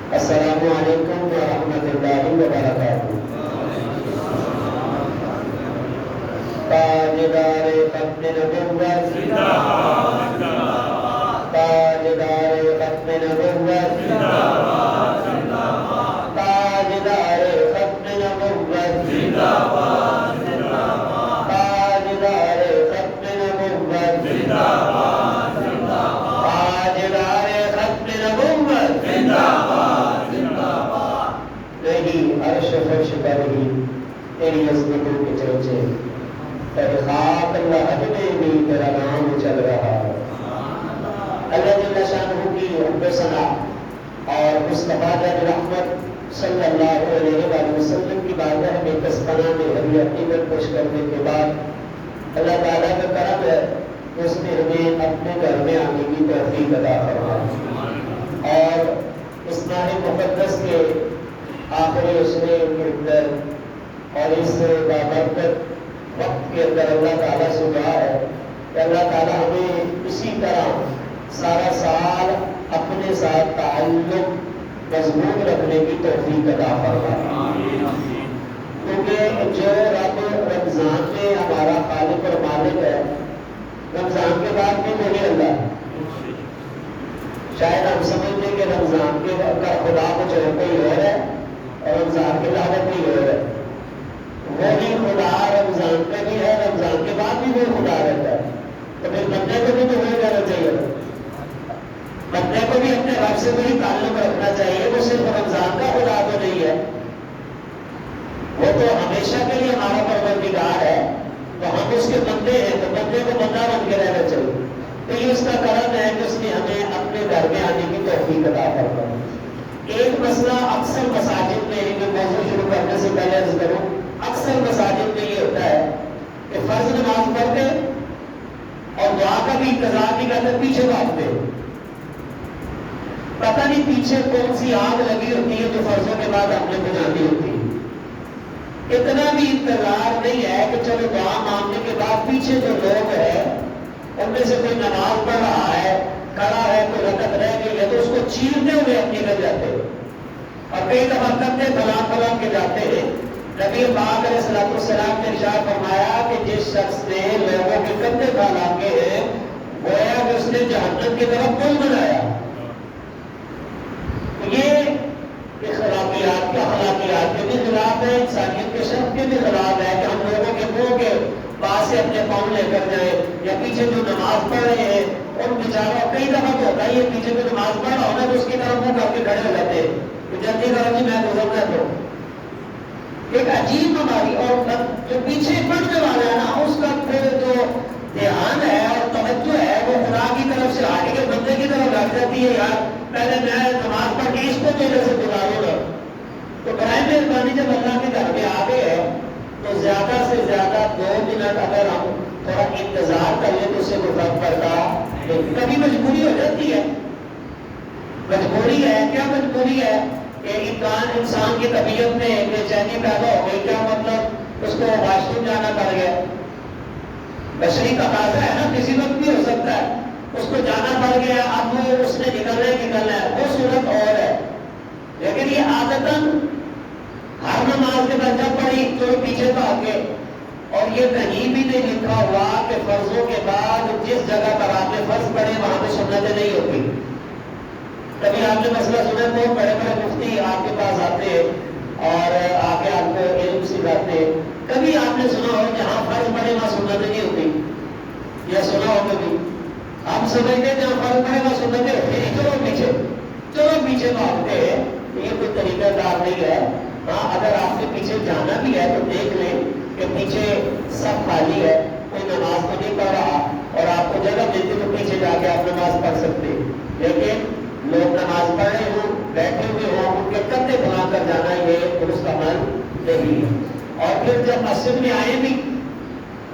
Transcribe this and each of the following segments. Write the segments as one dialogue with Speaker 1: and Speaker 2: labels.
Speaker 1: السلام علیکم ورحمۃ اللہ وبرکاتہ۔ تاجدار ختم نبوت زندہ باد، تاجدار ختم نبوت زندہ باد، تاجدار ختم نبوت زندہ باد، تاجدار ختم نبوت زندہ باد، تاجدار ختم نبوت زندہ باد، نہیں عرش فرش پر ہی تیری عظمتوں کے چرچے، تیرے خاک اللہ میں بھی تیرا نام چل رہا ہے۔ اللہ جل شانہ کی حمد و ثنا اور مصطفیٰ رحمت صلی اللہ علیہ وآلہ وسلم کی بارگاہ میں تسبیح میں ہدیہ عقیدت پیش کرنے کے بعد اللہ تعالیٰ کا کرم ہے اس نے ہمیں اپنے گھر میں آنے کی توفیق عطا فرمائی اور اس ماہ مقدس کے آخری عشرے کے اندر اور اس بابرکت وقت کے اندر اللہ تعالیٰ سے دعا ہے کہ اللہ تعالیٰ ہمیں اسی طرح سارا سال اپنے ساتھ تعلق مضبوط رکھنے کی توفیق عطا فرمائے، کیونکہ جو رب رمضان میں ہمارا خالق اور مالک ہے، رمضان کے بعد بھی وہی اللہ ہے۔ شاید ہم سمجھتے کہ رمضان کے خدا کچھ اور کوئی اور ہے اور رمضان کے علاوہ کوئی اور ہے، وہی خدا رمضان کا بھی ہے، رمضان کے بعد بھی وہ خدا رہتا ہے۔ تو پھر بندے کو بھی تو وہی کرنا چاہیے، بندے کو بھی اپنے رب سے وہی تعلق رکھنا چاہیے۔ وہ صرف رمضان کا خدا تو نہیں ہے، وہ تو ہمیشہ کے لیے ہمارا پروردگار ہے، تو ہم اس کے بندے ہیں، تو بندے کو بندہ بن کے رہنا چاہیے۔ تو یہ اس کا کرم ہے کہ اس نے ہمیں اپنے گھر میں آنے کی توفیق عطا فرمائی۔ ایک مسئلہ اکثر مساجد میں، یہ موضوع شروع کرنے سے پہلے عرض کروں، اکثر مساجد میں یہ ہوتا ہے کہ فرض نماز پڑھتے اور دعا کا بھی انتظار نہیں کرتے، پیچھے بھاگتے، پتہ نہیں پیچھے کون سی آگ لگی ہوتی ہے جو فرضوں کے بعد ہم نے بجھانی ہوتی ہے۔ اتنا بھی انتظار نہیں ہے کہ چلو دعا مانگنے کے بعد پیچھے جو لوگ ہیں ان میں سے کوئی نماز پڑھ رہا ہے، کھڑا ہے، کوئی رکعت رہ گئی ہے تو اس کو چیرتے ہوئے ہم نکل جاتے ہیں اور کئی دفعہ کرتے پھلان کے جاتے ہیں۔ نبی پاک علیہ السلام نے ارشاد فرمایا کہ جس شخص نے لوگوں کے کندھے پھیلا کے ہیں گویا کہ اس نے جہنم کی طرف پل بنایا۔ یہ اخلاقیات کے بھی خلاف ہے، انسانیت کے شرف کے بھی خلاف ہے کہ ہم لوگوں کے منہ کے پاس سے اپنے پاؤں لے کر جائیں، یا پیچھے جو نماز پڑھ رہے ہیں ان بیچاروں، کئی دفعہ تو ہوتا ہی ہے پیچھے جو نماز پڑھ رہا ہونا تو اس کی طرف منہ کر کے کھڑے ہو جاتے ہیں کہ جلدی کرو جی میں گزرنا تو ایک عجیب بیماری۔ اور جو پیچھے پڑھنے والا ہے نا اس کا پھر جو دھیان ہے اور توجہ ہے وہ خدا کی طرف سے آگے کے بندے کی طرف لگ جاتی ہے، یار پہلے میں نماز پڑھ کے اس کو میرے سے گزاروں گا۔ تو برائے مہربانی جب اللہ کے گھر میں آ گئے تو زیادہ سے زیادہ 2 منٹ اگر ہم تھوڑا انتظار کر لیں تو اس سے کوئی فرق پڑتا ہے۔ کبھی مجبوری ہو جاتی ہے، مجبوری ہے، کیا مجبوری ہے کہ انسان کی طبیعت میں بے چینی پیدا ہو گئی، کیا مطلب اس کو واش روم جانا پڑ گیا، بشری تقاضا ہے نا، کسی وقت بھی ہو سکتا ہے، اس کو جانا پڑ گیا، اب وہ اس نے نکلنا ہے، وہ صورت اور ہے۔ لیکن یہ عادتاً ہر نماز کے بعد جب پڑھی تو پیچھے بھاگ گئے، اور یہ کہیں بھی نہیں لکھا ہوا کہ فرضوں کے بعد جس جگہ پر آپ نے فرض پڑھے وہاں پہ سنتیں نہیں ہوتی۔ کبھی آپ نے مسئلہ سنا، بہت بڑے بڑے مفتی آپ کے پاس آتے اور آ کے آپ کو علم سکھاتے، کبھی آپ نے سنا ہو جہاں فرض پڑھے وہاں سنتیں نہیں ہوتی، یا سنا ہو کبھی؟ ہم سمجھتے جہاں فرض پڑھے وہاں سنتیں ہوتی نہیں، چلو پیچھے بھاگتے ہیں، یہ کوئی طریقہ کار نہیں ہے۔ ہاں اگر آپ نے پیچھے جانا بھی ہے تو دیکھ لیں کہ پیچھے سب خالی ہے، کوئی نماز تو نہیں پڑھ رہا اور آپ کو جگہ ملتی تو پیچھے جا کے آپ نماز پڑھ سکتے۔ لیکن لوگ نماز پڑھ رہے ہوں، بیٹھے ہوئے ہوں، ان کے کندھے بنا کر جانا یہ درست عمل نہیں ہے۔ اور پھر جب مسجد میں آئے بھی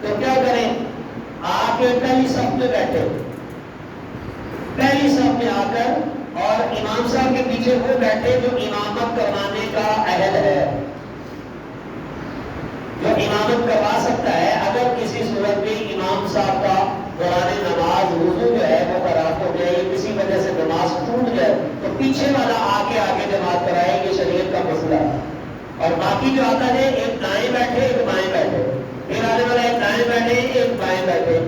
Speaker 1: تو کیا کریں، آ کے پہلی صف میں بیٹھے، پہلی صف میں آ کر، اور امام صاحب کے پیچھے وہ بیٹھے جو امامت کروانے کا اہل ہے، جو امامت کروا سکتا ہے۔ اگر کسی صورت میں امام صاحب کا دوران نماز وضو جو ہے وہ خراب ہو جائے، کسی وجہ سے نماز ٹوٹ جائے تو پیچھے والا آ کے اور باقی جو آتا ہے ایک دائیں بیٹھے ایک بائیں بیٹھے، پھر آنے والا ایک دائیں بیٹھے ایک بائیں بیٹھے۔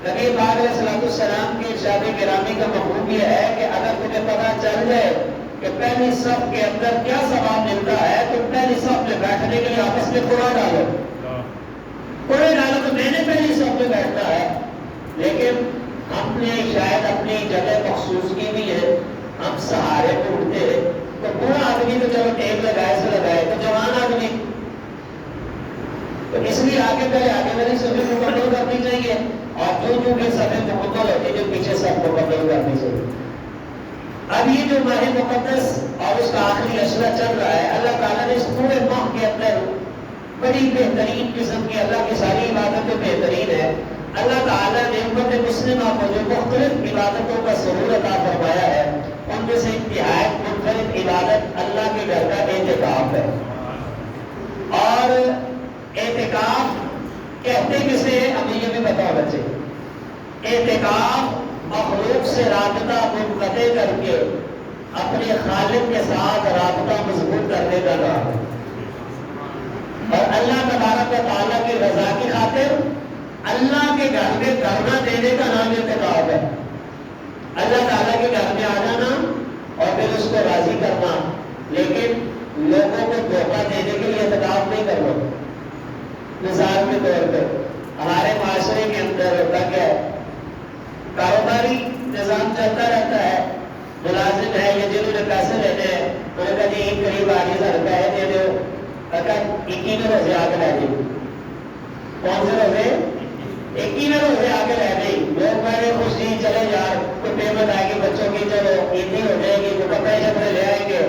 Speaker 1: نبی پاک علیہ الصلوۃ والسلام کی ارشاد گرامی کا مفہوم یہ ہے کہ اگر تمہیں پتہ چل جائے کہ پہلی صف کے اندر کیا ثواب ملتا ہے تو پہلی صف میں بیٹھنے کے لیے آپس میں کوڑا ڈالو، کوڑے ڈالو تو میں نے پہلی صف میں بیٹھنا ہے۔ لیکن ہم نے شاید اپنی جگہ مخصوص کی بھی ہے، ہم سہارے پہ اٹھتے ہیں تو بوڑھا آدمی تو چلو ٹیک لگائے سے لگائے، تو جوان آدمی تو اس لیے آگے پہلے آگے والی صفیں مکمل کرنی چاہیے، اور جو بھی صفیں مکمل ہوتی جو پیچھے سب مکمل کرنی چاہیے۔ اب یہ جو ماہ مقدس اور اس کا آخری اشرا چل رہا ہے، اللہ تعالیٰ نے اس پورے ماہ کے اندر بڑی بہترین قسم کی، اللہ کی ساری عبادتیں بہترین ہے، اللہ تعالیٰ نے امت مسلمہ کو جو مختلف عبادتوں کا سرور عطا فرمایا ہے ان میں سے انتہائی منفرد عبادت اللہ کے گھر کا اعتکاف ہے۔ اور اعتکاف کہتے کسے ہیں ہمیں یہ بھی پتا ہونا چاہیے۔ اعتکاف مخلوق سے رابطہ منقطع کر کے اپنے خالق کے ساتھ رابطہ مضبوط کرنے کا نام ہے، اور اللہ تبارک و تعالیٰ کی رضا کی خاطر اللہ کے گھر میں دھرنا دینے کا نام اعتکاف ہے۔ اللہ تعالیٰ کے گھر میں آ جانا اور پھر اس کو راضی کرنا، لیکن لوگوں کو دھوکہ دینے کے لیے اعتکاف نہیں کرنا۔ مثال کے طور پہ ہمارے معاشرے کے اندر ہوتا کیا ہے، کاروباری نظام چلتا رہتا ہے، ملازم ہے یا جنہوں نے پیسے لینے ہیں انہوں نے کہا جی ایک قریب 8,000 روپئے دے دو، کہا 21 روزے آ کے لے دیں۔ کون سے روزے؟ 21 روزے آ کے لے دیں۔ لوگ میرے خوشی چلے یار کوئی پیمنٹ آئے گی بچوں کی، چلو عیدی ہو جائے گی، تو کپڑے شپڑے لے آئیں گے۔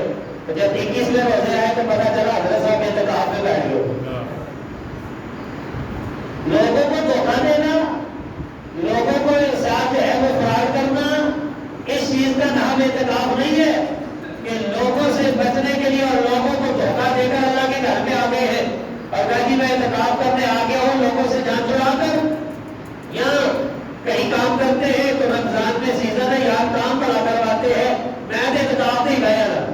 Speaker 1: جب 21 روزے آئے تو پتا چلا حضرت صاحب اعتکاف میں بیٹھ گئے۔ لوگوں کو دھوکہ دینا، لوگوں کو ساتھ جو ہے وہ فراڈ کرنا، اس چیز کا نام اعتکاف نہیں ہے کہ لوگوں سے بچنے کے لیے اور لوگوں کو دھوکہ دے کر اللہ کے گھر میں آ گئے ہیں اور کہا جی میں اعتکاف کرنے آ گیا ہوں، لوگوں سے جان چھڑا کر یا کہیں کام کرتے ہیں تو رمضان میں سیزن ہے یار کام بڑا کرواتے ہیں، میں اعتکاف نہیں گیا نا،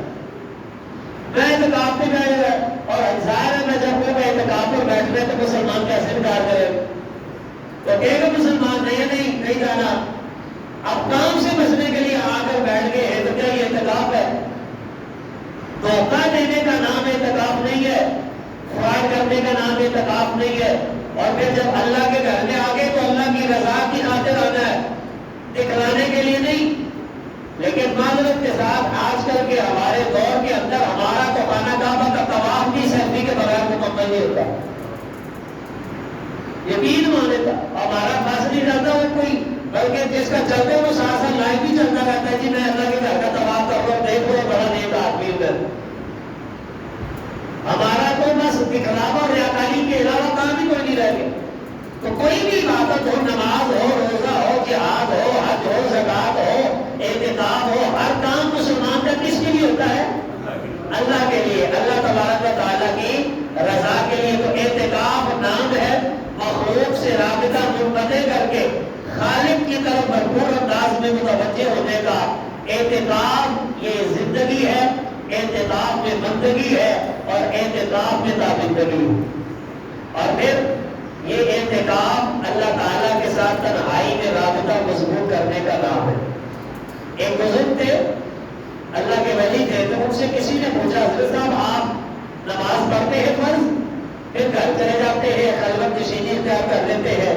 Speaker 1: میں اعتکاف نہیں گیا، اور ظاہر ہے میں جب کوئی اعتکاف پر بیٹھ رہے تو مسلمان کیسے انکار کرے؟ تو کہے گا مسلمان نہیں جانا، اب کام سے بچنے کے لیے آ کر بیٹھ گئے ہیں تو کیا یہ اعتکاف ہے؟ دھوکہ دینے کا نام اعتکاف نہیں ہے، فراڈ کرنے کا نام اعتکاف نہیں ہے۔ اور پھر جب اللہ کے گھر میں آگے تو اللہ کی رضا کی خاطر آنا ہے، دکھلانے کے لیے نہیں۔ لیکن معذرت کے ساتھ آج کل کے ہمارے دور کے اندر ہمارا تو خانہ کعبہ کا طواف بھی سیلفی کے بغیر مکمل نہیں ہوتا، یقین مانے تھا ہمارا پاس نہیں رہتا وہ کوئی، بلکہ جس کا چلتے وہ ساتھ ساتھ لائف بھی چلتا رہتا ہے جی میں اللہ کے گھر کا طواف کر رہا ہوں، دیکھ لو بڑا نیک آدمی ادھر۔ ہمارا تو بس دکھلاوا اور ریاکاری کے علاوہ کام ہی کوئی نہیں رہ گیا۔ تو کوئی بھی عبادت ہو، نماز ہو، روزہ ہو، جہاد ہو، حج ہو، زکات ہو، اعتکاف ہو، ہر کام مسلمان کا کس کے لیے ہوتا ہے؟ اللہ کے لیے، اللہ تبارک و تعالیٰ کی رضا کے لیے۔ تو اعتکاف نام ہے مخلوق سے رابطہ منقطع کر کے خالق کی طرف بھرپور انداز میں متوجہ ہونے کا۔ اعتکاف یہ زندگی ہے، اعتکاف میں بندگی ہے، اور اعتکاف میں تابندگی۔ اور پھر یہ اعتکاف اللہ تعالیٰ کے ساتھ تنہائی میں رابطہ مضبوط کرنے کا نام ہے۔ ایک بزرگ تھے، اللہ کے ولی تھے، تو ان سے کسی نے پوچھا حضرت صاحب آپ نماز پڑھتے ہیں فرض، پھر گھر چلے جاتے ہیں، خلوت نشینی اختیار کر لیتے ہیں،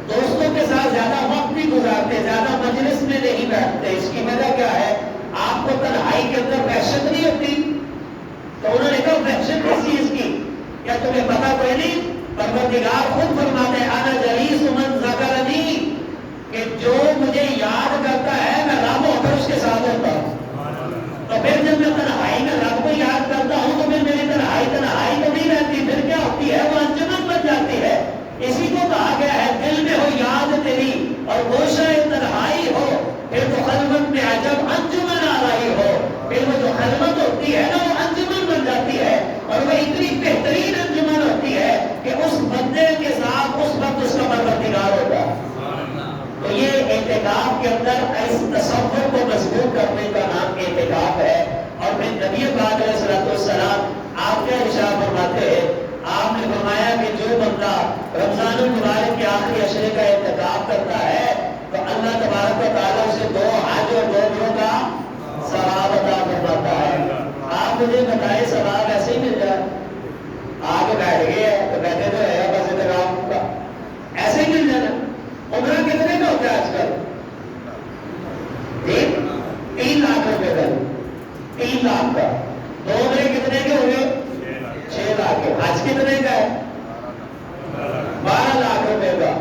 Speaker 1: دوستوں کے ساتھ زیادہ وقت بھی گزارتے، زیادہ مجلس میں نہیں بیٹھتے، اس کی وجہ کیا ہے؟ آپ کو تنہائی کے اندر وحشت نہیں ہوتی؟ تو انہوں نے کہا وحشت کس چیز کی؟ کیا تمہیں پتا کوئی نہیں؟ پروردگار خود فرماتے ہیں انا جلیس من ذکرنی، کہ جو مجھے یاد کرتا ہے میں رب ہو کر اس کے ساتھ ہوتا ہوں۔ تو پھر جب میں تنہائی میں رب کو یاد کرتا ہوں تو پھر میری تنہائی تو نہیں رہتی، پھر کیا ہوتی ہے؟ وہ انجمن بن جاتی ہے۔ اسی کو کہا گیا ہے دل میں ہو یاد تیری اور گوشہ تنہائی ہو، پھر تو خلوت میں عجب انجمن آ رہی ہو، پھر وہ جو خلوت ہوتی ہے نا وہ انجمن بن جاتی ہے، اور وہ اتنی بہترین انجمن ہوتی ہے کہ اس بندے کے ساتھ اس وقت اس کا پروردگار ہوتا ہے۔ تو یہ اعتکاف کے اندر اس تصور کو مضبوط کرنے کا نام اعتکاف ہے۔ اور پھر نبی پاک علیہ الصلوۃ والسلام آپ کیا ارشاد فرماتے ہیں؟ آپ نے فرمایا کہ جو بندہ رمضان المبارک کے آخری عشرے کا اعتکاف کرتا ہے تو اللہ تبارک و تعالیٰ اسے 2 حج اور 2 عمروں کا ثواب عطا فرماتا ہے۔ آپ مجھے بتائیں ثواب ایسے ہی مل جائے؟ آگے بیٹھ گئے تو کہتے تو ہے بس اعتکاف کا ایسے ہی مل جانا۔ عمرہ کتنے کا ہوتا ہے آج کل؟ 3 لاکھ روپے کا، 3 لاکھ کا۔ 2 عمرے کتنے کے ہو گئے؟ 6 لاکھ کے۔ حج کتنے کا ہے؟ 12 لاکھ روپے کا۔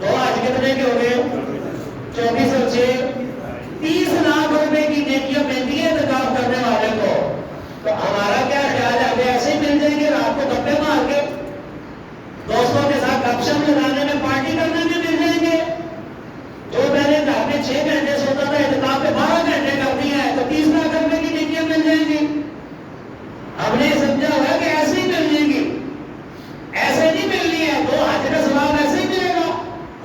Speaker 1: 2 حج کتنے کے ہو گئے؟ 24 اور 6 30 لاکھ روپے کی نیکیاں ملتی ہے اعتکاف کرنے والے کو۔ تو ہمارا کیا خیال ہے؟ ابھی ایسے ہی مل جائیں گے رات کو گپے مار کے، دوستوں کے ساتھ گپ شپ لگانے میں، پارٹی کرنے میں مل جائیں گے؟ جو پہلے گھر میں 6 گھنٹے سوتا تھا اعتکاف پہ 12 گھنٹے کر دیا ہے تو 30 لاکھ روپے کی نیکیاں مل جائیں گی۔ ہم نے سمجھا ہوا کہ ایسے ہی مل جائیں گی، ایسے نہیں ملنی ہے۔ 2 حج کا ثواب ایسے ہی ملے گا۔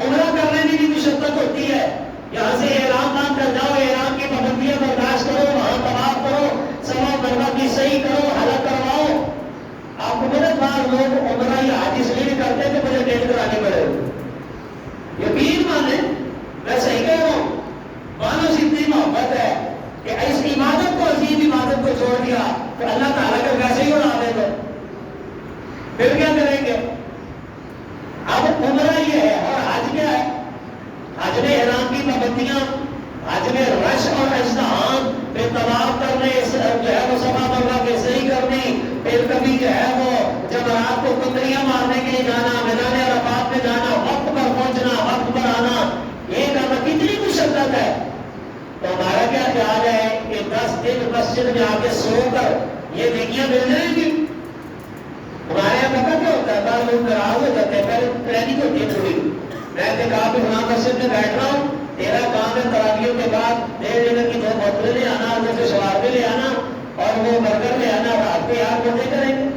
Speaker 1: عمرہ کرنے کی بھی مشقت ہوتی ہے، یہاں سے احرام باندھ کر جاؤ، احرام کی پابندیاں برداشت کرو، وہاں طواف کرو، سوا مروا کی صحیح کرو، حلق کرواؤ۔ آپ کو مدد بار لوگ عمرہ یا حج اس لیے نہیں کرتے کہ مجھے ڈیٹ کرانی پڑے۔ یقین مانے میں صحیح کہہ رہا ہوں، مانو سے اتنی محبت ہے کہ اس عبادت کو، عظیم عبادت کو چھوڑ دیا تو اللہ تعالیٰ کا ویسے ہی اڑا دے گا، پھر کیا کریں گے؟ اب عمرہ یہ ہے اور حج کیا ہے؟ حج میں احرام کی پابندیاں، حج میں رش اور ازدحام، پھر طواف کرنے جو ہے وہ صفا مروا کے صحیح کرنی، پھر کبھی جو ہے وہ جمرات کو کنکریاں مارنے کے لیے جانا، میدان عرفات میں جانا، وقت پر پہنچنا، وقت پر آنا، یہ کرنا کتنی مشقت ہے۔ تو ہمارا کیا خیال ہے کہ 10 دن مسجد میں آ کے سو کر یہ نیکیاں مل جائیں گی؟ ہمارے یہاں پتہ کیا ہوتا ہے؟ بعض لوگ ناراض ہو جاتے ہیں، پہلے پلاننگ ہوتی ہے تھوڑی، میں نے کہا کہ فلاں مسجد میں بیٹھ رہا ہوں، تیرا کام ہے تراویحوں کے بعد 1.5 لیٹر کی 2 بوتلیں لے آنا، اور جیسے شواربے لے آنا اور وہ برگر لے آنا، رات کو یار باتیں کریں گے۔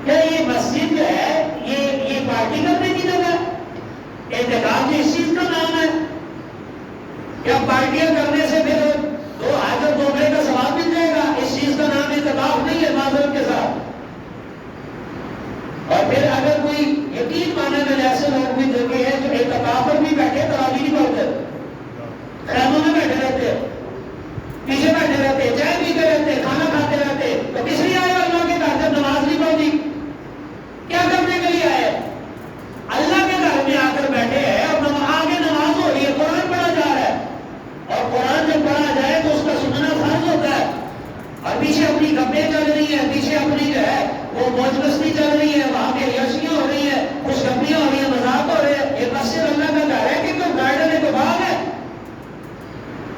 Speaker 1: کیا یہ مسجد جو ہے یہ پارٹی کرنے کی جگہ ہے؟ اعتکاف اس چیز کا نام ہے؟ کیا پارٹیاں کرنے سے پھر 2 حج اور 2 عمرے کا ثواب مل جائے گا؟ اس چیز کا نام اعتکاف نہیں ہے معذرت کے ساتھ۔ اور پھر اگر کوئی یقین مانے میں ایسے لوگ بھی دیکھے ہیں جو اعتکاف پر بھی بیٹھے تراویح نہیں پڑھتے، خیموں میں بیٹھے رہتے، پیچھے بیٹھے رہتے، چائے پیتے رہتے، کھانا کھاتے رہتے، تو کس لیے آئے اللہ کے گھر جب نماز نہیں پڑھنی؟ کیا کرنے کے لیے آئے؟ اللہ کے گھر میں آ کر بیٹھے ہیں اور آگے نماز ہو رہی ہے، قرآن پڑھا جا رہا ہے، اور قرآن جب پڑھا جائے تو اس کا سننا فرض ہوتا ہے، اور پیچھے اپنی گپیں چل رہی ہیں، پیچھے اپنی جو ہے وہ موج مستی چل رہی ہے، وہاں پہ عیاشیاں ہو رہی ہیں، خوشخبریاں ہو رہی ہیں، مذاق ہو رہے ہیں۔ یہ مسجد اللہ کا گھر ہے کہ کوئی گارڈن ہے، کوئی باغ ہے؟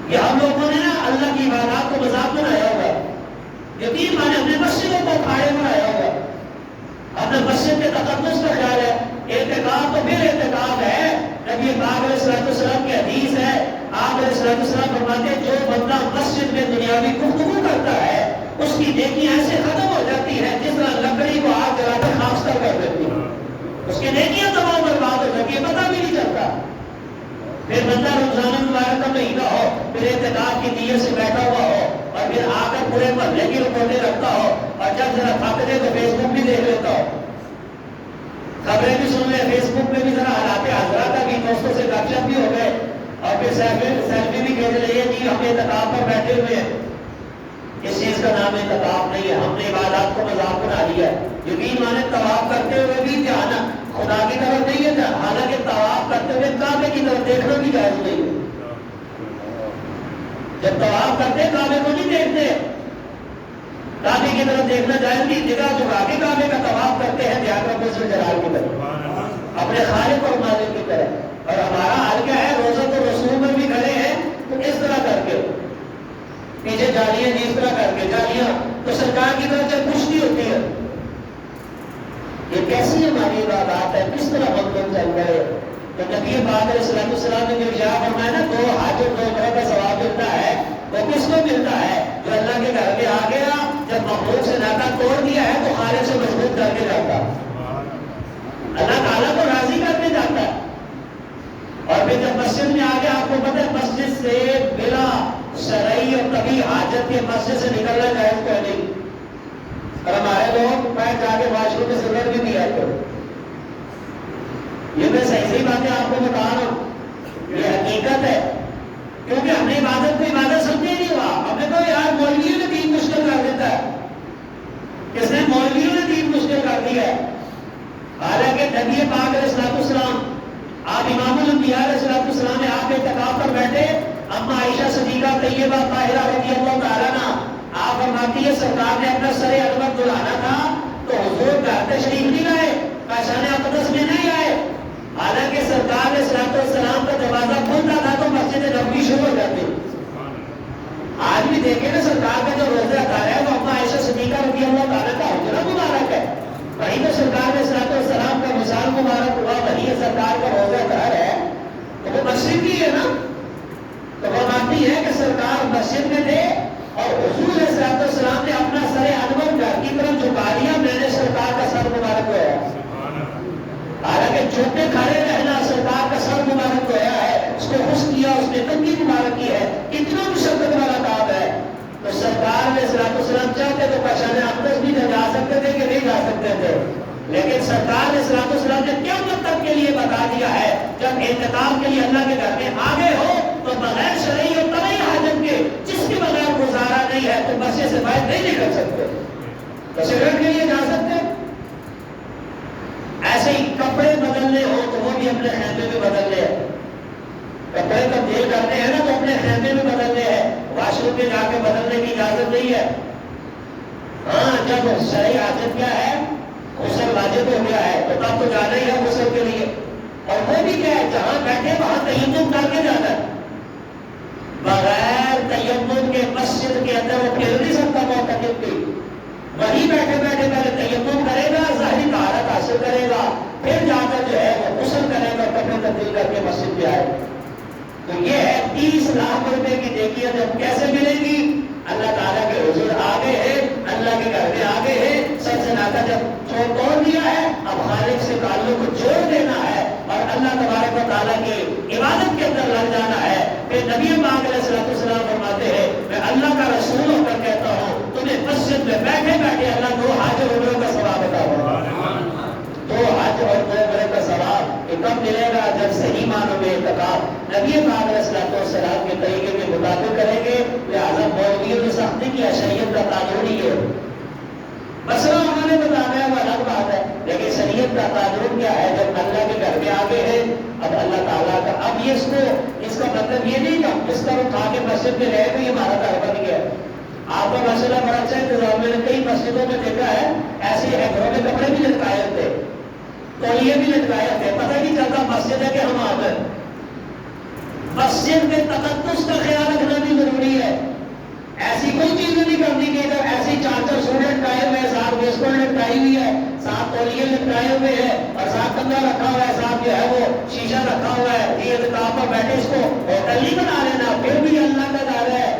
Speaker 1: یہ ہم لوگوں نے نا اللہ کی عبادات کو مذاق بنایا ہوگا، یقین مانے اپنے مسجدوں کو پھاڑے بنایا ہوگا، اپنے مسجد کے تقدس کا خیال ہے۔ اعتکاف تو پھر اعتکاف ہے، نبی پاک علیہ الصلوۃ والسلام کی حدیث ہے، آپ علیہ الصلوۃ والسلام فرماتے ہیں جو بندہ مسجد میں دنیاوی گفتگو کرتا ہے اس کی نیکیاں ایسے ختم ہو جاتی ہیں جس طرح لکڑی کو آگ جلا کر خاموش کر دیتی ہے، اس کی نیکیاں تمام برباد ہو جاتی ہیں، پتہ بھی نہیں چلتا۔ پھر بندہ رمضان المبارک کا مہینہ ہو، پھر اعتکاف کی نیت سے بیٹھا ہوا ہو، اور پھر آ کر پورے محلے کی رپورٹیں رکھتا ہو، اور جب ذرا تھک جائے تو فیس بک بھی دیکھ لیتا ہو، خبریں بھی سن لے، فیس بک میں بھی ذرا حالات حاضرات بھی، دوستوں سے گپ شپ بھی ہو گئے، اور پھر سیلفی بھی کہنے لگے جی ہم اعتکاف پر بیٹھے ہوئے ہیں۔ اس چیز کا نام اعتکاف نہیں ہے، ہم نے عبادات کو مذاق بنا لیا ہے۔ یقین مانے طواف کرتے ہوئے بھی دھیان خدا کی طرف نہیں ہے، حالانکہ طواف کرتے ہوئے کعبے کی طرف دیکھنا بھی جائز نہیں ہے۔ جب طواف کرتے کعبے کو نہیں دیکھتے، کعبے کی طرف دیکھنا جائز نہیں، نگاہ جھکا کے کعبے کا طواف کرتے ہیں دھیان رکھو سے جلال کی طرف، اپنے خالق اور مالک کی طرف۔ اور ہمارا حال کیا ہے؟ روزہ تو رسول میں بھی کھڑے ہیں تو اس طرح کر کے پیچھے جالیاں، جس طرح کر کے جالیاں تو سرکار کی طرف جب پشتی ہوتی ہے، یہ کیسی ہماری عبادات ہے؟ کس طرح ہم لوگ چل رہے ہیں؟ تو نبی پاک علیہ السلام نے جو ارشاد فرمایا نا 2 حج اور 2 عمرہ کا ثواب ملتا ہے، وہ کس کو ملتا ہے؟ جو اللہ کے گھر میں آ گیا، جب مخلوق سے ناطہ توڑ دیا ہے تو خالق سے مضبوط کر کے جاتا، اللہ تعالیٰ کو راضی کر کے جاتا ہے۔ اور پھر جب مسجد میں آ گیا، آپ کو پتہ ہے مسجد سے بلا شرعی اور کبھی حاجت کے مسجد سے نکلنا جائز کوئی نہیں، اور ہمارے لوگ میں جا کے واش روم میں ضرورت بھی نہیں آتے. یہ میں صحیح باتیں آپ کو بتا رہا ہوں, یہ حقیقت ہے. کیونکہ ہم نے عبادت کو عبادت سمجھے نہیں ہوا. ہم نے کہا یار مولویوں نے دین مشکل کر دیتا ہے. کس نے؟ مولویوں نے دین مشکل کر دیا ہے. حالانکہ نبی پاک علیہ السلام, آپ امام الانبیاء علیہ السلام نے آپ اعتکاف پر بیٹھے, اما عائشہ صدیقہ طیبہ طاہرہ رضی اللہ تعالیٰ عنہ, آپ فرماتی ہے سرکار نے اپنا سر انور دلانا تھا تو حضور گھر تشریف نہیں لائے, کاشان اقدس میں نہیں آئے. حالانکہ سرکار نے صلی السلام کا دروازہ کھولتا تھا تو مسجد نبوی شروع ہو جاتی. آج بھی دیکھیں نا سرکار کا جو روزہ اتارا ہے وہ اما عائشہ صدیقہ رضی اللہ تعالیٰ کا حجرہ مبارک ہے. وہی تو سرکار نے صلی السلام کا مثال مبارک ہوا, وہی سرکار کا روزہ اتار ہے تو وہ مسجد کی ہے نا. تو وہ مانتی ہے کہ سرکار مسجد میں تھے اور حضور علیہ السلام نے اپنا سر انور گھر کی طرف جھکا لیا, میں نے سرکار کا سر مبارک ہوا. حالانکہ جھوٹے کھڑے رہنا سرکار کا سر مبارک ہوا ہے, اس کو خوش کیا, اس نے کنگھی مبارک کی ہے, اتنا مشقت والا کام ہے. تو سرکار نے السلام چاہتے تو کاشان اقدس بھی جا سکتے تھے کہ نہیں جا سکتے تھے, لیکن سرکار نے السلام نے کیا مطلب کے لیے بتا دیا ہے جب اعتکاف کے لیے اللہ کے گھر میں آگے ہو تو بغیر شرعی اور طبعی حاجت کے جس کے بغیر گزارا نہیں ہے تو مسجد سے باہر نہیں نکل سکتے. تو سگریٹ کے لیے جا سکتے. ایسے ہی کپڑے بدلنے ہو تو وہ بھی اپنے خیمے میں بدلنے ہیں. کپڑے تبدیل کرنے ہیں نا تو اپنے خیمے میں بدلنے ہیں, واش روم میں جا کے بدلنے کی اجازت نہیں ہے. ہاں جب شرعی حاجت کیا ہے, غسل واجب ہو گیا ہے تو تب تو جانا ہی ہے غسل کے لیے. اور وہ بھی کیا ہے, جہاں بیٹھے وہاں تیمم کر کے جانا ہے. بغیر تیمم کے مسجد کے اندر وہ پھر نہیں سکتا معتکف بھی. وہیں بیٹھے بیٹھے پہلے تیمم کرے گا, ظاہری طہارت حاصل کرے گا, پھر جا کر جو ہے وہ غسل کرے گا, کپڑے تبدیل کر کے مسجد میں آئے. تو یہ ہے 30 لاکھ روپے کی نیکیاں جب کیسے ملے گی؟ اللہ تعالیٰ کے حضور آگے ہے, اللہ کے گھر میں آگے ہے, سب سے ناتا جب توڑ دیا ہے, اب خالق سے تعلق کو جوڑ دینا ہے اور اللہ تبارک و تعالیٰ کی عبادت کے اندر لگ جانا ہے. پھر نبی پاک علیہ السلام فرماتے ہیں میں اللہ کا رسول ہو کر کہتا ہوں تمہیں مسجد میں بیٹھے بیٹھے اللہ 2 حج اور عمروں کا ثواب عطا فرمائے. 2 حج اور 2 عمرے کا ثواب کب ملے گا؟ جب صحیح معنوں میں اعتکاف نبی پاک علیہ السلام کے طریقے کے مطابق کریں گے. لہٰذا مولویوں نے سختی کی شریعت کا قانون ہی ہے. مسئلہ انہوں نے بتانا ہے وہ الگ بات ہے, لیکن شریعت کا قانون کیا ہے؟ جب اللہ کے گھر میں آگے ہے, اب اللہ تعالیٰ کا اب یہ اس کا مطلب یہ نہیں کہ اس طرح اٹھا کے مسجد میں رہے تو یہ ہمارا گھر بن گیا. آپ کا مسئلہ بڑا اچھا انتظام, میں نے کئی مسجدوں میں دیکھا ہے ایسے ہے گھروں میں کپڑے بھی لٹکائے ہوتے, تولیے بھی لٹکائے ہوتے, پتہ نہیں چلتا مسجد ہے کہ ہم آ گئے. مسجد میں تقدس کا خیال رکھنا بھی ضروری ہے. ایسی کوئی چیز نہیں کرنی کہ ادھر ایسی 4 سوٹ لٹکائے ہوئے, ساتھ بیسکٹ لٹکائی ہوئی ہے, ساتھ تولیے لٹکائے ہوئے ہیں اور ساتھ کندھا رکھا ہوا ہے, ساتھ جو ہے وہ شیشہ رکھا ہوا ہے. یہ اعتکاف پر بیٹھے اس کو ہوٹل نہیں بنا لینا, پھر بھی اللہ کا گھر ہے.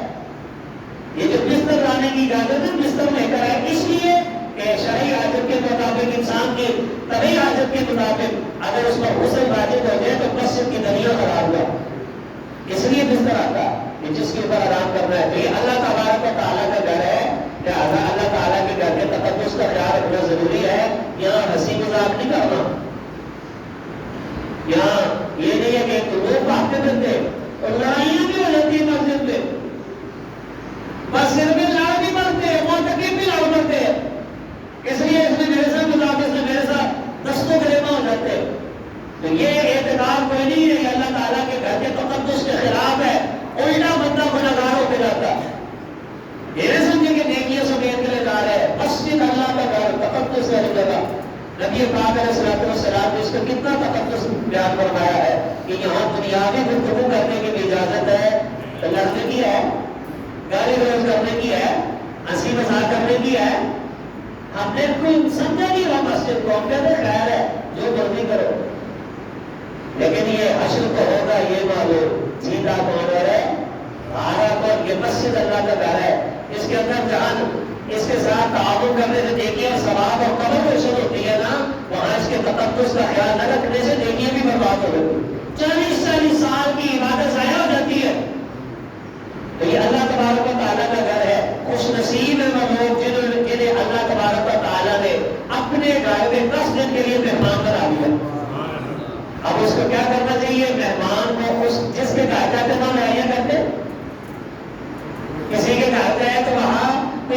Speaker 1: یہ جو بستر لانے کی اجازت ہے بستر لے کر ہے, اس لیے کہ شرعی حاجت کے مطابق انسان کی طبعی حاجت کے مطابق اگر اس پر غسل واجب ہو جائے تو مسجد کی دریا خراب ہوا, اس لیے بستر آتا ہے کہ جس کے اوپر آرام کرنا ہے. تو یہ اللہ تبارک و تعالیٰ کا گھر ہے, لہٰذا اللہ تعالیٰ کے گھر کے تقدس کا خیال رکھنا ضروری ہے. یہاں ہنسی مذاق نہیں کرنا, یہاں یہ نہیں ہے کہ لوگ بھاگتے بنتے اور لڑائیاں بھی ہو جاتی ہیں مسجد میں, مسجد میں لڑ بھی پڑتے ہیں, معتکف بھی لڑ پڑتے ہیں, اس لیے اس نے میرے ساتھ مذاق, اس نے میرے ساتھ دستوں گریباں ہو جاتے ہیں. تو یہ اعتکاف کوئی نہیں ہے, یہ اللہ تعالیٰ کے گھر کے تقدس کے خلاف ہے, الٹا بندہ گنہگار ہو کے جاتا ہے. یہ سمجھے کہ نیکیاں سمیت کے لیے جا رہے ہیں. مسجد اللہ کا گھر, تقدس والی جگہ. نبی پاک علیہ السلام نے اس کا کتنا تقدس بیان فرمایا ہے کہ یہاں دنیاوی گفتگو کرنے کی بھی اجازت ہے, لڑنے کی ہے, گالی گلوچ کرنے کی ہے, ہنسی مذاق کرنے کی ہے. ہم نے کوئی سمجھا نہیں رہا مسجد کو, ہم کہتے خیر ہے جو مرضی کرو, لیکن یہ حشر تو ہوگا یہ معلوم جیتا کون ہے, ہارا کون. یہ مسجد اللہ کا گھر ہے, اس کے اندر جہاں اس کے ساتھ تعاون کرنے سے نیکیاں ثواب اور قبر روشن ہوتی ہے نا, وہاں اس کے تقدس کا خیال نہ رکھنے سے نیکیاں بھی برباد ہو جاتی. 40 سال کی عبادت ضائع ہو جاتی ہے. تو یہ اللہ تبارک و تعالیٰ کا گھر ہے. خوش نصیب ہے وہ لوگ جنہیں اللہ تبارک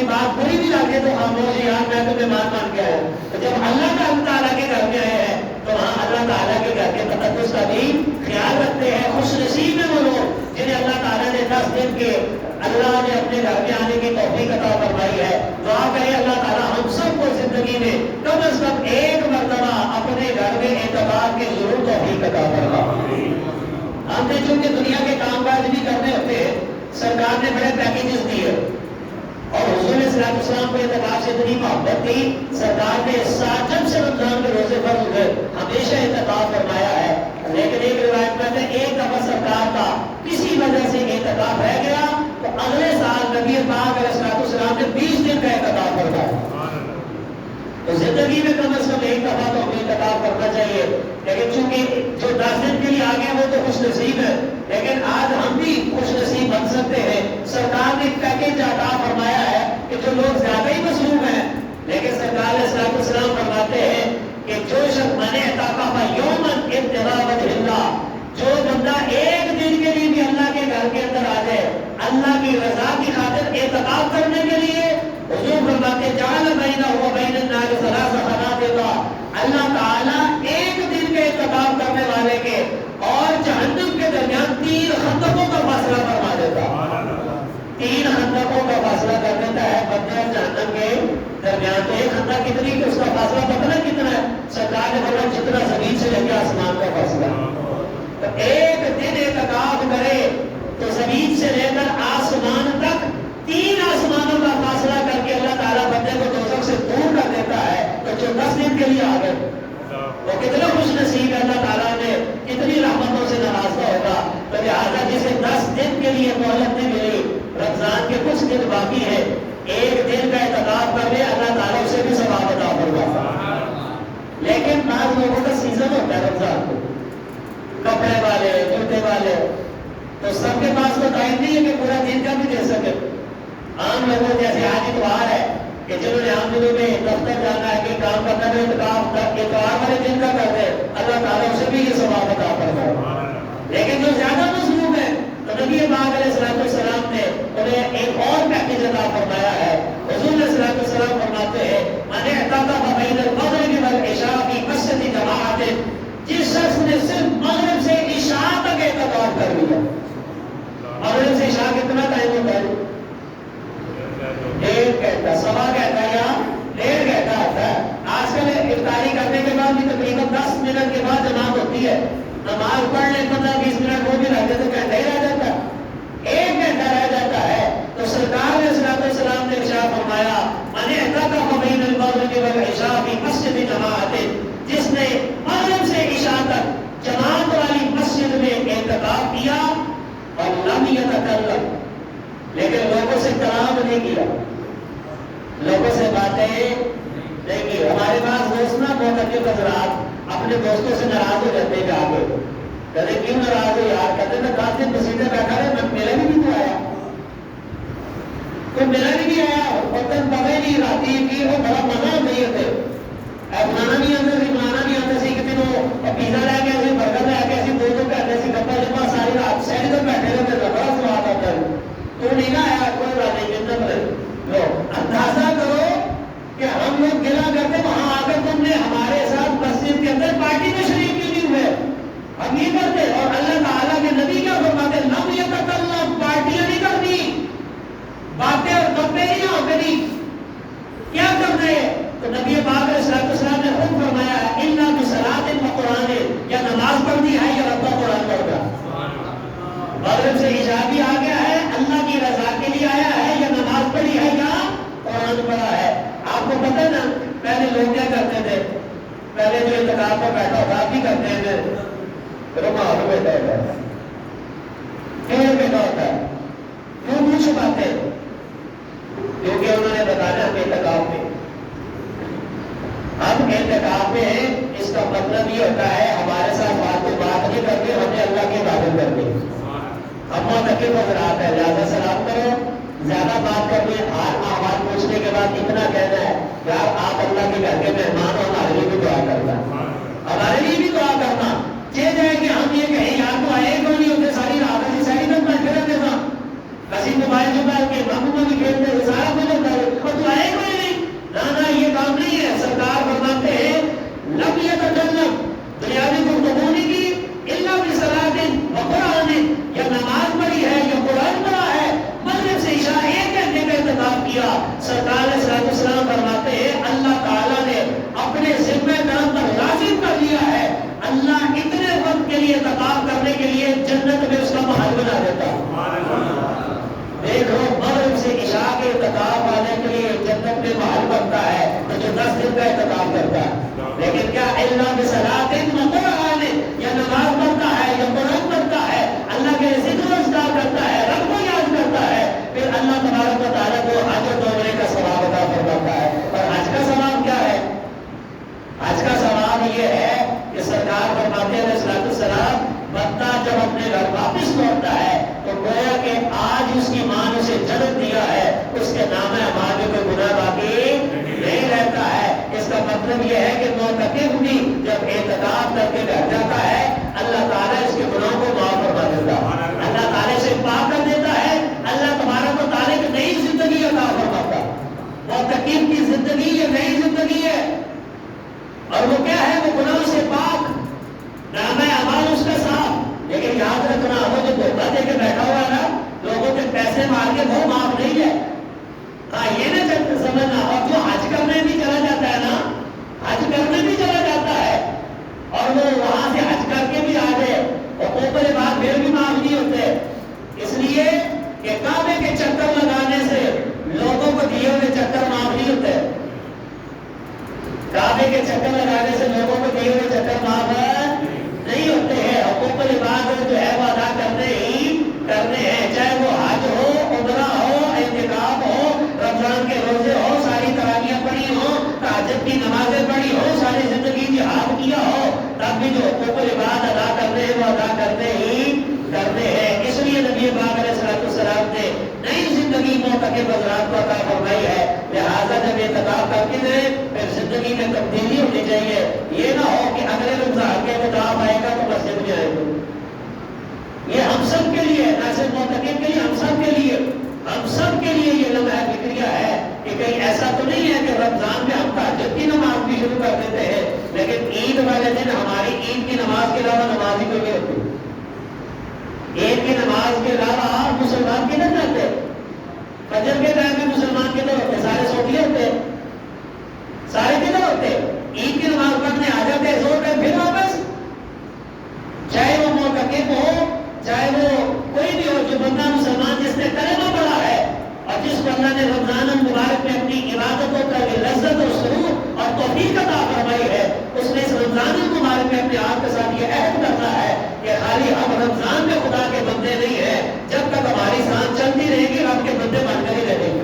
Speaker 1: کوئی بات بری بھی لگے تو خاموش یار میں تو مہمان مان کے آیا. تو جب اللہ تعالیٰ کے گھر میں آئے ہیں تو وہاں اللہ تعالیٰ کے گھر کے تقدس کا بھی خیال رکھتے ہیں. خوش نصیب ہیں وہ لوگ جنہیں اللہ تعالیٰ نے 10 دن کے اللہ نے اپنے گھر میں آنے کی توفیق عطا فرمائی ہے. دعا کریں اللہ تعالیٰ ہم سب کو زندگی میں کم از کم ایک مرتبہ اپنے گھر میں اعتکاف کی ضرور توفیق عطا فرمائے. ہم نے چونکہ دنیا کے کام کاج بھی کرنے ہوتے ہیں, سرکار نے بڑے پیکیجز دیے اور حضور صلی اللہ علیہ وسلم کو اعتکاف سے اتنی محبت تھی, سرکار نے جب سے رمضان کے روزے فرض ہوئے ہمیشہ اعتکاف فرمایا ہے. لیکن ایک روایت میں ہے ایک دفعہ سرکار کا کسی وجہ سے اعتکاف رہ گیا تو اگلے سال نبی پاک علیہ السلام نے 20 دن کا اعتکاف فرمایا. تو زندگی میں کم از کم ایک دفعہ تو ہمیں اعتکاف کرنا چاہیے. لیکن چونکہ جو 10 دن کے لیے آ گئے وہ تو خوش نصیب ہے, لیکن آج ہم بھی خوش نصیب بن سکتے ہیں. سرکار نے ایک پیکیج عطا فرمایا ہے کہ جو لوگ زیادہ ہی مصروف ہیں, لیکن سرکار علیہ السلام فرماتے ہیں کہ جو شخص من اعتکف یومن ابتغاء وجہ اللہ, جو بندہ ایک دن کے لیے بھی اللہ کے گھر کے اندر آ جائے اللہ کی رضا کی خاطر اعتکاف کرنے کے لیے, حضور فرماتے جعل بینہ و بین النار ثلاث خنادق, اللہ تعالیٰ ایک دن کے اعتکاف کرنے والے کے اور جہنم کے درمیان 3 خندقوں کا فاصلہ فرما دیتا. 3 خندقوں کا فاصلہ کر دیتا ہے بندے اور جہنم کے درمیان. تو ایک خندق کتنی کہ اس کا فاصلہ پتہ کتنا ہے؟ سرکار نے فرمایا جتنا زمین سے لے کے آسمان کا فاصلہ. تو ایک دن اعتکاف کرے تو زمین سے لے کر آسمان تک 3 آسمانوں کا فاصلہ کر کے اللہ تعالیٰ بندے کو دوزخ سے دور کر دیتا ہے. تو جو 10 دن کے لیے آ گئے وہ کتنا خوش نصیب ہے, اللہ تعالیٰ نے کتنی رحمتوں سے نوازا ہوگا. تو لہٰذا جسے 10 دن کے لیے مہلت نہیں ملی, رمضان کے کچھ دن باقی ہے, ایک دن کا اعتکاف کر لے اللہ تعالیٰ اسے بھی ثواب عطا فرمائے. لیکن بعض لوگوں کا سیزن ہوتا ہے رمضان کو, کپڑے والے جوتے والے, تو سب کے پاس تو ٹائم نہیں ہے کہ پورا دن کا بھی دے سکے. عام لوگوں جیسے آج اتوار ہے کہ جنہوں نے عام دنوں میں دفتر جانا ہے کہ کام کرنا ہے اتوار والے دن کا کرتے ہیں, اللہ تعالیٰ اسے بھی یہ ثواب عطا فرمائے. لیکن جو زیادہ مصروف ہے تو نبی پاک علیہ السلام نے انہیں ایک اور پیکیج عطا فرمایا ہے. حضور علیہ السلام فرماتے ہیں من اعتکف بین المغرب والعشاء فی مسجد جماعت, جس شخص نے صرف مغرب سے عشاء تک اعتکاف کر لیا. مغرب سے عشاء کتنا ٹائم ہوتا ہے؟ 1.5 گھنٹہ, 1.25 گھنٹہ یا 1.5 گھنٹہ ہوتا ہے. آج کل افطاری کرنے کے بعد بھی تقریباً 10 منٹ کے بعد جماعت ہوتی ہے. نماز پڑھ لیں 15-20 منٹ وہ بھی رہتے تو گھنٹہ ہی رہ جاتا ہے, 1 گھنٹہ رہ جاتا ہے. تو سرکار علیہ السلام نے ارشاد فرمایا من اعتکف بین المغرب والعشاء فی مسجد جماعت, جس نے مغرب سے عشاء تک جماعت والی مسجد میں اعتکاف کیا اور لم یتکلم, لیکن لوگوں سے کلام نہیں کیا, لوگوں سے باتیں نہیں کی. ہمارے پاس دوست نا بہت اچھے حضرات اپنے دوستوں سے ناراض ہو جاتے ہیں, آگے کہتے کیوں ناراض ہو یار, کہتے میں 10 دن مسجد بیٹھا رہے, میں میرا بھی تو آیا, تو میرا بھی آیا, وطن پتہ نہیں راتی کی وہ بڑا مزہ نہیں ہوتے, بنانا نہیں آتا سی, بنانا نہیں آتا سی, کتنے وہ پیزا لے کے ایسے برگر لے کے ایسے 2 گھنٹے سے گپا جپا ساری رات سیڈ پر بیٹھے رہتے, بڑا سواد آتا ہے. تو نہیں نہ آیا, کوئی بات نہیں, جنت لو. اندازہ کرو کہ ہم لوگ گلا کرتے وہاں آ کر تم نے ہمارے ساتھ مسجد کے اندر پارٹی میں شریک کیوں نہیں ہوئے, ہم نہیں کرتے. اور اللہ تعالیٰ کے نبی کیا فرماتے ہیں لم یتکلم, پارٹیاں نہیں کرنی, باتیں اور گپیں نہیں ہو کرنی, کیا کرنا ہے. تو نبی پاک علیہ السلام نے خود فرمایا الا بصلاۃ و قرآن, یا نماز پڑھنی ہے یا رب کا قرآن پڑھنا. مغرب سے عشاء بھی آ گیا ہے, اللہ کی رضا کے لیے آیا ہے, یا نماز پڑھی ہے یا قرآن پڑھا ہے. آپ کو پتہ نا پہلے لوگ کیا کرتے تھے, پہلے جو اعتکاف پر بیٹھا ہوتا آپ بھی کرتے تھے, رومال بیٹھا ہوتا ہے, پھر بیٹھا ہوتا ہے, کیوں پوچھ باتیں, کیونکہ انہوں نے بتانا ہمیں اعتکاف میں. ہم اعتکاف میں اس کا مطلب یہ ہوتا ہے ہمارے ساتھ فالتو بات نہیں کرتے, ہمیں اللہ کی عبادت کرتے. ہم معتکف حضرات ہے, زیادہ سلام کرو, زیادہ بات کرنے, ہر آواز پوچھنے کے بعد اتنا کہنا ہے یار آپ اللہ کے گھر کے مہمان ہو, ہمارے لیے بھی دعا کرنا, ہمارے لیے بھی دعا کرنا. چل جائے کہ ہم یہ کہیں یار تو آئے کیوں نہیں ہوتے, ساری رات ایسی ساری تک بیٹھے رہتے تھا, کسی موبائل جو بیٹھ کے ہم بھی کھیلتے, سارا کچھ ہوتا ہے, الا بصلاۃ و قرآن، یا نماز پڑھتا ہے یا قرآن پڑھتا ہے، اللہ کے ذکر و اذکار کرتا ہے، رب کو یاد کرتا ہے، پھر اللہ تبارک و تعالیٰ کو حج اور عمرے کا ثواب عطا فرماتا ہے۔ اور حج کا ثواب کیا ہے؟ حج کا ثواب یہ ہے کہ سرکار فرماتے ہیں علیہ الصلوۃ والسلام، بندہ جب اپنے گھر واپس لوٹتا ہے تو گویا کہ آج اس کی ماں نے اسے جنم دیا ہے، اس کے نام اعمال میں کوئی گناہ باقی نہیں رہتا ہے۔ اس کا مطلب یہ ہے کہ معتکف بھی جب اعتکاف کر کے گھر جاتا ہے، اللہ تعالیٰ اس کے گناہوں کو معاف فرما دیتا ہے، اللہ تعالیٰ سے پاک کر دیتا ہے، اللہ تبارک و تعالیٰ کی نئی زندگی عطا فرماتا ہے۔ معتکف کی زندگی یہ نئی زندگی ہے، اور وہ کیا ہے؟ وہ گناہوں سے پاک، نام اعمال اس کا صاف۔ لیکن یاد رکھنا، وہ جو دھوکہ دے کے بیٹھا ہوا ہے نا، لوگوں کے پیسے مار کے، وہ معاف نہیں ہے۔ ہاں یہ نہ سمجھنا، اور جو حج کرنے بھی چلا جاتا ہے نا، حج کرنے بھی چلا جاتا ہے اور وہ وہاں سے حج کر کے بھی آ گئے، حقوق العباد پھر بھی معاف نہیں ہوتے، اس لیے کہ کعبے کے چکر لگانے سے لوگوں کو دیے ہوئے چکر معاف نہیں ہوتے، کعبے کے چکر لگانے سے لوگوں کو دیے ہوئے چکر معاف نہیں ہوتے ہیں۔ حقوق العباد جو ہے وہ ادا کرنے ہیں، چاہے وہ حج ہو، عمرہ ہو، اعتکاف ہو، رمضان کے روزے ہو، ساری تراویح پڑھی ہو، تہجد کی نمازیں پڑھی ہو، ساری زندگی جہاد کیا ہو، تب بھی جو حقوق العباد ادا کرنے ہیں وہ ادا کرتے ہیں۔ اس لیے نبی پاک علیہ الصلوۃ والسلام نے نئی زندگی معتکف حضرات کو عطا فرمائی ہے، لہٰذا جب اعتکاف کر کے دیں پھر زندگی میں تبدیلی ہونی چاہیے۔ یہ نہ ہو کہ اگلے رمضان کے اعتکاف آئے گا تو مسجد میں آئے گا۔ یہ ہم سب کے لیے، نہ صرف معتکف کے لیے، ہم سب کے لیے یہ لمحہ فکریہ ہے کہ کہیں ایسا تو نہیں ہے کہ رمضان میں ہم تہجد کی نماز بھی شروع کر دیتے ہیں، لیکن عید والے دن ہماری عید کی نماز کے علاوہ نماز ہی کوئی نہیں ہوتی۔ عید کی نماز کے علاوہ مسلمان کدھر جاتے؟ فجر کے ٹائم میں مسلمان کدھر ہوتے؟ سارے سوکھے ہوتے، سارے کدھر ہوتے؟ عید کی نماز پڑھنے آ جاتے، زور کر پھر واپس، چاہے وہ معتکف ہو، چاہے وہ کوئی بھی ہو، جو بندہ مسلمان جس نے کلمہ پڑھا ہے اور جس کو اللہ نے رمضان المبارک میں اپنی عبادتوں کا لذت اور سرور اور توفیق عطا فرمائی ہے، اس نے اس رمضان المبارک میں اپنے آپ کے ساتھ یہ عہد کرنا ہے کہ خالی ہم رمضان میں خدا کے بندے نہیں ہیں، جب تک ہماری سانس چلتی رہے گی رب کے بندے بن کر ہی رہیں گے،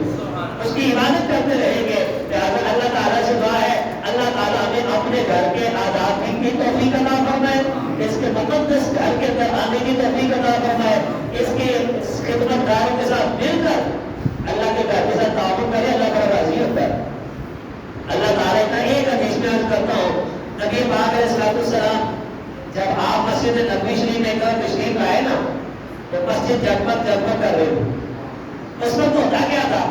Speaker 1: اس کی عبادت کرتے رہیں گے۔ لہٰذا اللہ تعالیٰ سے دعا ہے اللہ تعالیٰ ہمیں اپنے گھر کے آداب کی توفیق عطا فرمائے، اس کے مقدس گھر کے اندر آنے کی توفیق عطا فرمائے، اس کے خدمت داروں کے ساتھ مل کر اللہ کے گھر کے ساتھ تعاون کرے، اللہ بڑا راضی ہوتا ہے۔ اللہ تعالیٰ کا ایک حدیث میں عرض کرتا ہوں، نبی پاک علیہ الصلوۃ والسلام جب آپ مسجد نبوی شریف میں تشریف لائے نا تو مسجد جگمگ کر رہی تھی۔ اس وقت ہوتا کیا تھا؟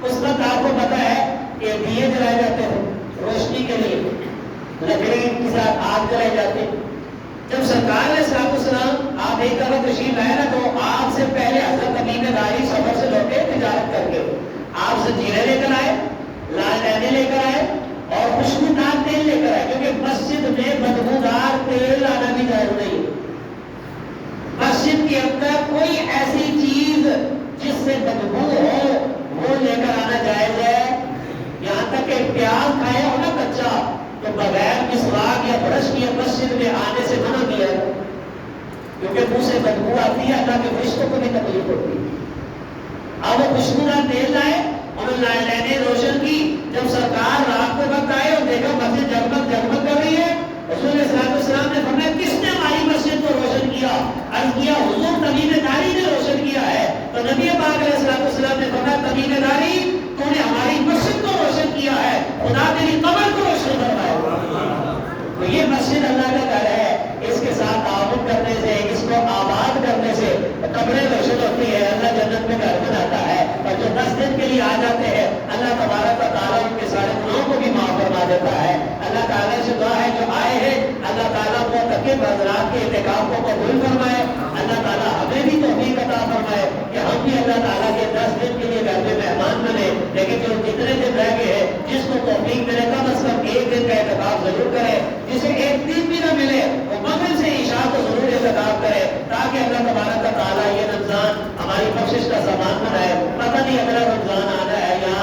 Speaker 1: اس وقت آپ کو پتا ہے کہ دیے جلائے جاتے تھے روشنی کے لیے، لکڑی کے ساتھ آگ جلائی جاتی۔ جب سرکار علیہ الصلوۃ والسلام آپ ایک دفعہ تشریف لائے نا تو آپ سے پہلے حضرت امین داری سفر سے لوٹے تجارت کر کے، آپ زنجیریں لے کر آئے، لالٹینیں لے کر آئے اور خوشبودار تیل لے کر آئے، کیونکہ مسجد میں بدبودار تیل لانا بھی جائز نہیں۔ مسجد کے اندر کوئی ایسی چیز جس سے بدبو ہو وہ لے کر آنا جائز ہے، یہاں تک کہ پیاز کھایا ہو نا کچا تو بغیر مسواک یا برش کیے مسجد میں آنے سے منع کیا ہے، کیونکہ منہ سے بدبو آتی ہے، اللہ کے فرشتوں کو بھی تکلیف ہوتی ہے۔ اب وہ خوشبودار تیل لائے، انہوں نے لائٹیں روشن کی، جب سرکار رات کو وقت آئے اور دیکھا مسجد جگمگ کر رہی ہے، رسول صلی اللہ علیہ وسلم نے فرمایا کس نے ہماری مسجد کو روشن کیا؟ عرض کیا حضور تمیم داری نے روشن کیا ہے۔ تو نبی پاک علیہ السلام نے فرمایا تمیم داری تو نے ہماری مسجد کو روشن کیا ہے، خدا تیری قبر کو روشن فرمائے۔ تو یہ مسجد اللہ کا گھر ہے، اس کے ساتھ تعاون کرنے سے، اس کو آباد کرنے سے قبریں روشن ہوتی ہے، اللہ جنت میں گھر بناتا ہے، اور جو 10 دن کے لیے آ جاتے ہیں اللہ تبارک و تعالیٰ ان کے سارے گناہوں کو بھی معاف فرما دیتا ہے۔ اللہ تعالیٰ سے دعا ہے جو آئے ہیں اللہ تعالیٰ کو معتکف حضرات کے اعتکاف کو قبول فرمائے، اللہ تعالیٰ ہمیں بھی توفیق عطا فرمائے کہ ہم بھی اللہ تعالیٰ کے 10 دن کے لیے گھر میں مہمان بنے، لیکن جو جتنے دن رہ گئے ہیں جس کو توفیق ملے کم از کم ایک دن کا اعتکاف ضرور کرے، جسے ایک دن بھی نہ ملے وہ مغرب سے عشاء کو ضرور اعتکاف کرے، تاکہ اللہ تبارک و تعالیٰ یہ رمضان ہماری بخشش کا سامان بنائے۔ پتہ نہیں اگلا رمضان آنا ہے یا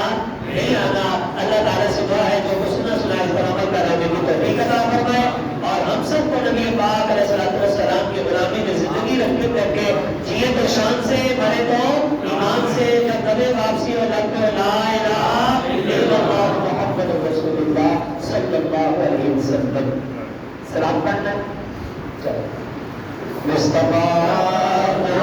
Speaker 1: نہیں آنا، اللہ تعالیٰ سے دعا ہے جو کچھ سنا سنا اس پر عمل کرنے کی توفیق عطا فرمائے۔ پڑھتے ہو لا الہ الا اللہ محمد رسول اللہ صلی اللہ علیہ وسلم. سلام پڑھنا. چلو مصطفیٰ